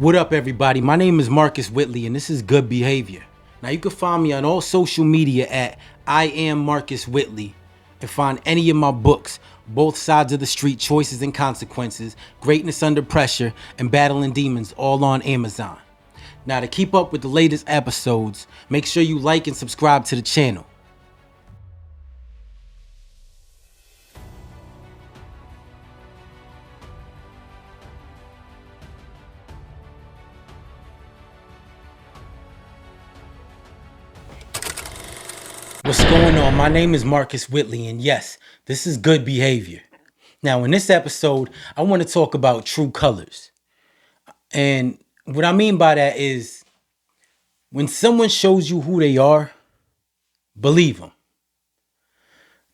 What up, everybody? My name is Marcus Whitley, and this is Good Behavior. Now, you can find me on all social media at I am Marcus Whitley, and find any of my books, Both Sides of the Street, Choices and Consequences, Greatness Under Pressure, and Battling Demons, all on Amazon. Now, to keep up with the latest episodes, make sure you like and subscribe to the channel. What's going on? My name is Marcus Whitley, and yes, this is Good Behavior. Now, in this episode, I want to talk about true colors. And what I mean by that is when someone shows you who they are, believe them.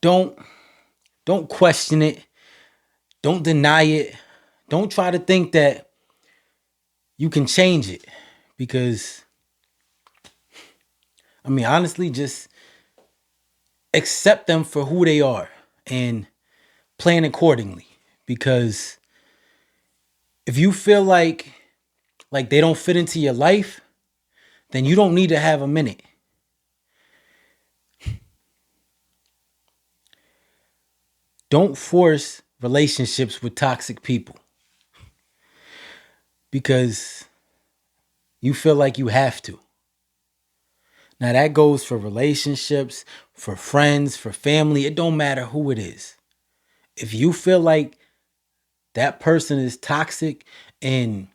Don't don't question it. Don't deny it. Don't try to think that you can change it because honestly, just accept them for who they are and plan accordingly, because if you feel like they don't fit into your life, then you don't need to have them in it. Don't force relationships with toxic people because you feel like you have to. Now that goes for relationships, for friends, for family. It don't matter who it is. If you feel like that person is toxic and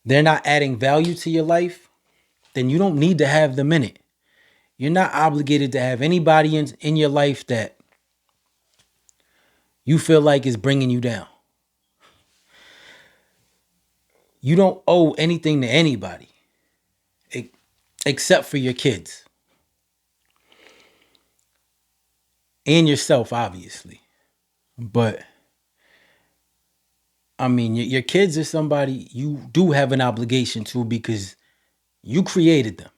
they're not adding value to your life, then you don't need to have them in it. You're not obligated to have anybody in your life that you feel like is bringing you down. You don't owe anything to anybody except for your kids and yourself, obviously. But your kids are somebody you do have an obligation to because you created them.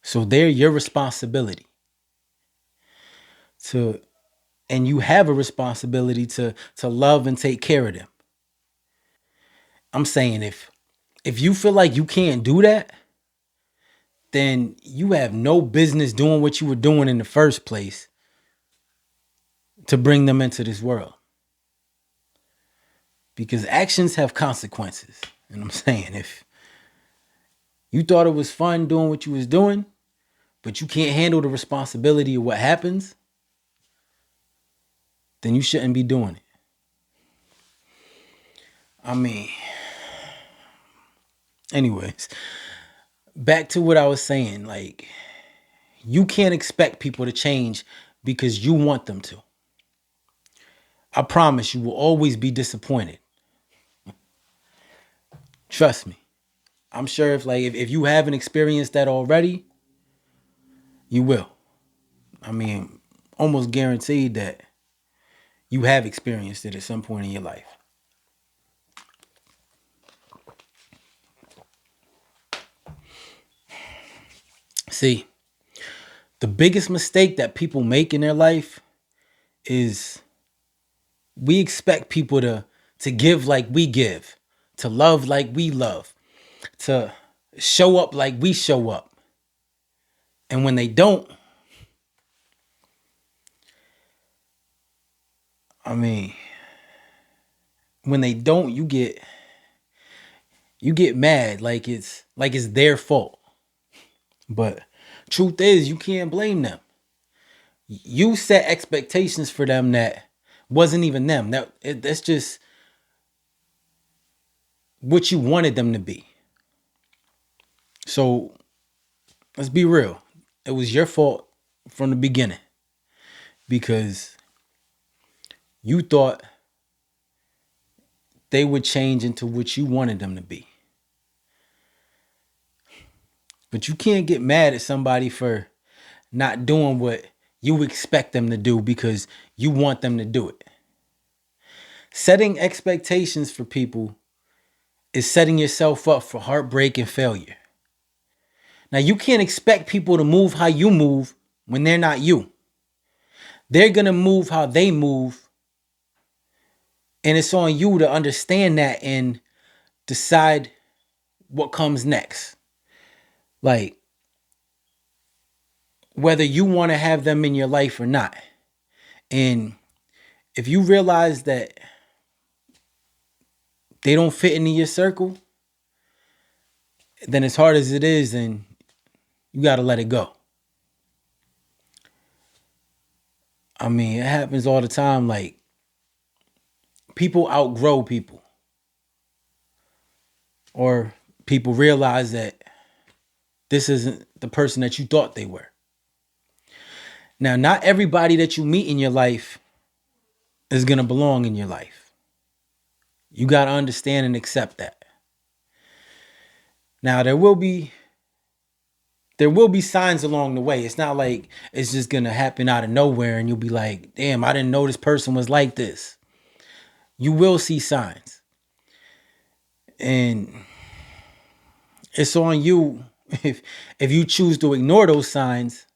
So they're your responsibility to, and you have a responsibility to love and take care of them. I'm saying if you feel like you can't do that, then you have no business doing what you were doing in the first place to bring them into this world. Because actions have consequences. And I'm saying if you thought it was fun doing what you was doing, but you can't handle the responsibility of what happens, then you shouldn't be doing it. Anyways, back to what I was saying. Like, you can't expect people to change because you want them to. I promise you will always be disappointed. Trust me. I'm sure if you haven't experienced that already, you will. Almost guaranteed that you have experienced it at some point in your life. See, the biggest mistake that people make in their life is we expect people to give like we give, to love like we love, to show up like we show up. And when they don't, you get mad like it's their fault. But truth is, you can't blame them. You set expectations for them that wasn't even them. That's just what you wanted them to be. So let's be real. It was your fault from the beginning because you thought they would change into what you wanted them to be. But you can't get mad at somebody for not doing what you expect them to do because you want them to do it. Setting expectations for people is setting yourself up for heartbreak and failure. Now, you can't expect people to move how you move when they're not you. They're going to move how they move. And it's on you to understand that and decide what comes next. Like, whether you want to have them in your life or not. And if you realize that they don't fit into your circle, then as hard as it is, then you got to let it go. I mean, it happens all the time. Like, people outgrow people, or people realize that this isn't the person that you thought they were. Now, not everybody that you meet in your life is going to belong in your life. You got to understand and accept that. Now, there will be signs along the way. It's not like it's just going to happen out of nowhere and you'll be like, damn, I didn't know this person was like this. You will see signs. And it's on you if you choose to ignore those signs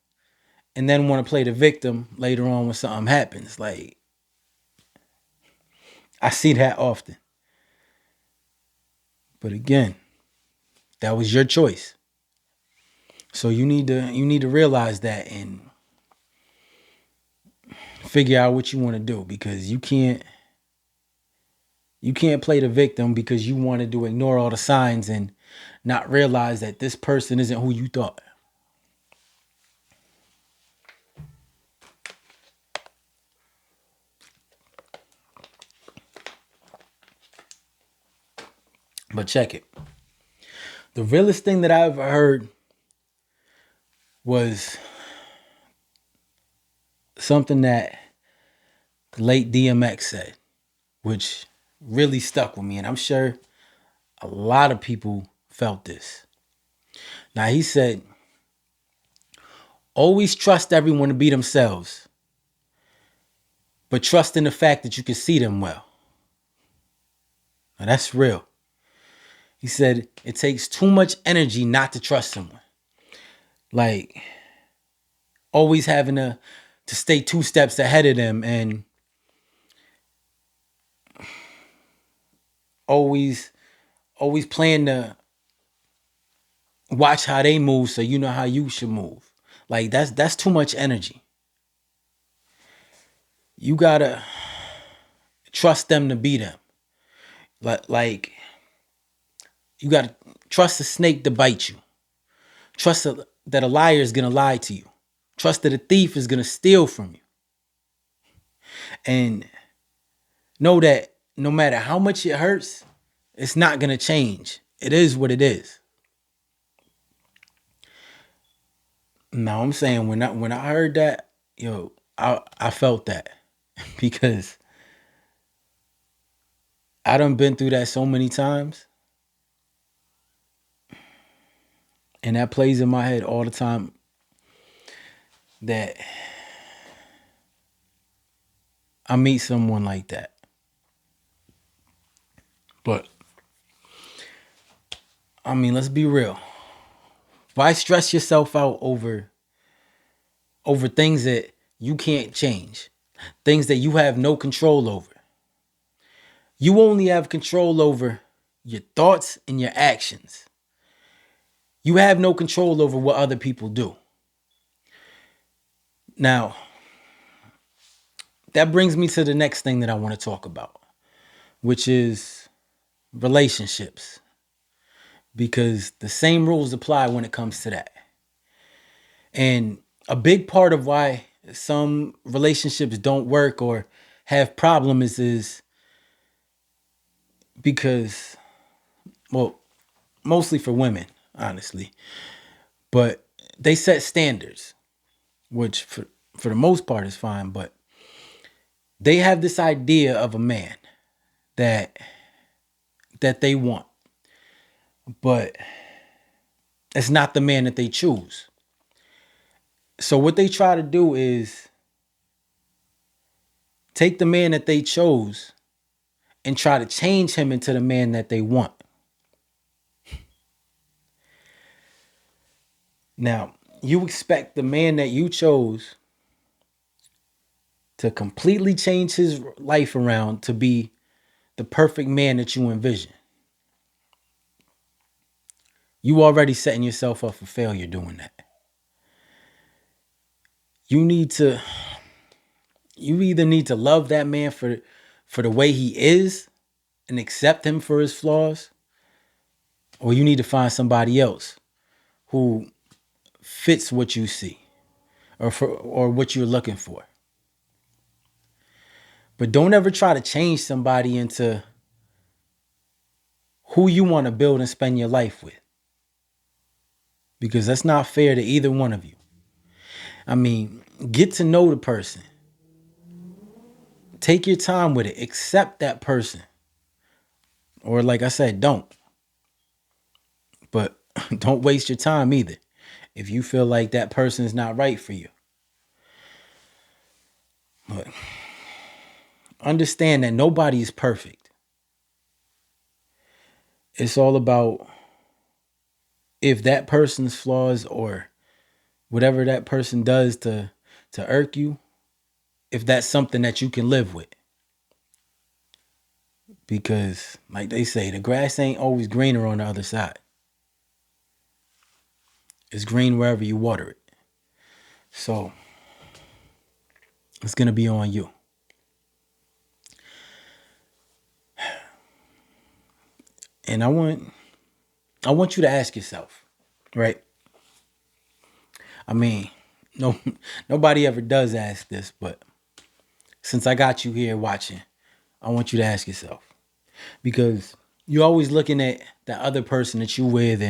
and then want to play the victim later on when something happens. Like, I see that often. But again, that was your choice. So you need to realize that and figure out what you want to do, because you can't play the victim because you wanted to ignore all the signs and not realize that this person isn't who you thought. But check it. The realest thing that I ever heard was something that the late DMX said, which really stuck with me. And I'm sure a lot of people felt this. Now, he said, always trust everyone to be themselves, but trust in the fact that you can see them well. Now, that's real. He said, it takes too much energy not to trust someone. Like, always having to stay 2 steps ahead of them and always plan to watch how they move so you know how you should move. Like, that's too much energy. You gotta trust them to be them. Like you gotta trust a snake to bite you. Trust that a liar is gonna lie to you. Trust that a thief is gonna steal from you. And know that no matter how much it hurts, it's not gonna change. It is what it is. Now I'm saying when I heard that, I felt that because I done been through that so many times, and that plays in my head all the time that I meet someone like that. But I mean, let's be real. Why stress yourself out over things that you can't change? Things that you have no control over. You only have control over your thoughts and your actions. You have no control over what other people do. Now, that brings me to the next thing that I want to talk about, which is relationships. Because the same rules apply when it comes to that. And a big part of why some relationships don't work or have problems is because, well, mostly for women, honestly. But they set standards, which for the most part is fine. But they have this idea of a man that they want. But it's not the man that they choose. So what they try to do is take the man that they chose and try to change him into the man that they want. Now, you expect the man that you chose to completely change his life around to be the perfect man that you envision. You already setting yourself up for failure doing that. You need to you either need to love that man for the way he is and accept him for his flaws, or you need to find somebody else who fits what you see or what you're looking for. But don't ever try to change somebody into who you want to build and spend your life with, because that's not fair to either one of you. I mean, get to know the person. Take your time with it. Accept that person. Or like I said, don't. But don't waste your time either if you feel like that person is not right for you. But understand that nobody is perfect. It's all about if that person's flaws or whatever that person does to irk you, if that's something that you can live with. Because like they say, the grass ain't always greener on the other side. It's green wherever you water it. So it's going to be on you. And I want you to ask yourself, right? I mean, no nobody ever does ask this, but since I got you here watching, I want you to ask yourself. Because you're always looking at the other person that you with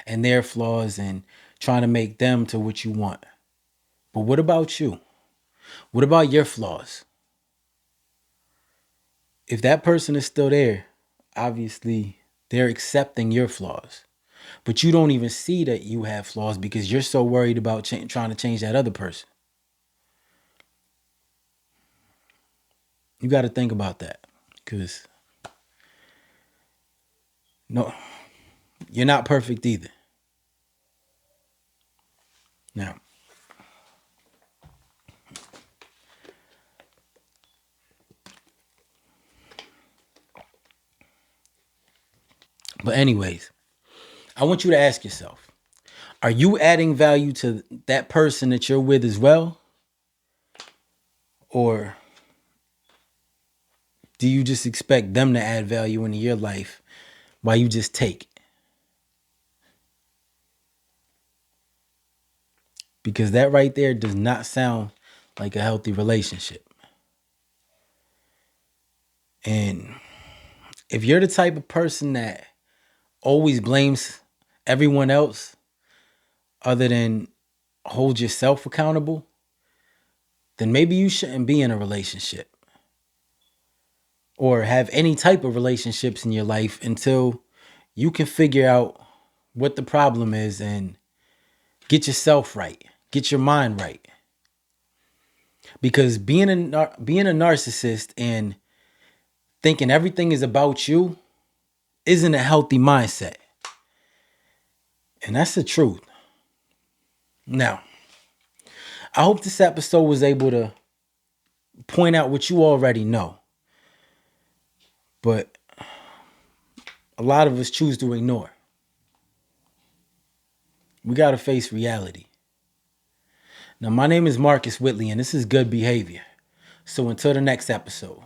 and their flaws and trying to make them to what you want. But what about you? What about your flaws? If that person is still there, obviously they're accepting your flaws. But you don't even see that you have flaws because you're so worried about trying to change that other person. You got to think about that, because no, you're not perfect either. Now, but anyways, I want you to ask yourself, are you adding value to that person that you're with as well? Or do you just expect them to add value into your life while you just take? Because that right there does not sound like a healthy relationship. And if you're the type of person that always blames everyone else other than hold yourself accountable, then maybe you shouldn't be in a relationship or have any type of relationships in your life until you can figure out what the problem is and get yourself right, get your mind right. Because being a narcissist and thinking everything is about you isn't a healthy mindset. And that's the truth. Now, I hope this episode was able to point out what you already know. But a lot of us choose to ignore. We got to face reality. Now, my name is Marcus Whitley, and this is Good Behavior. So until the next episode.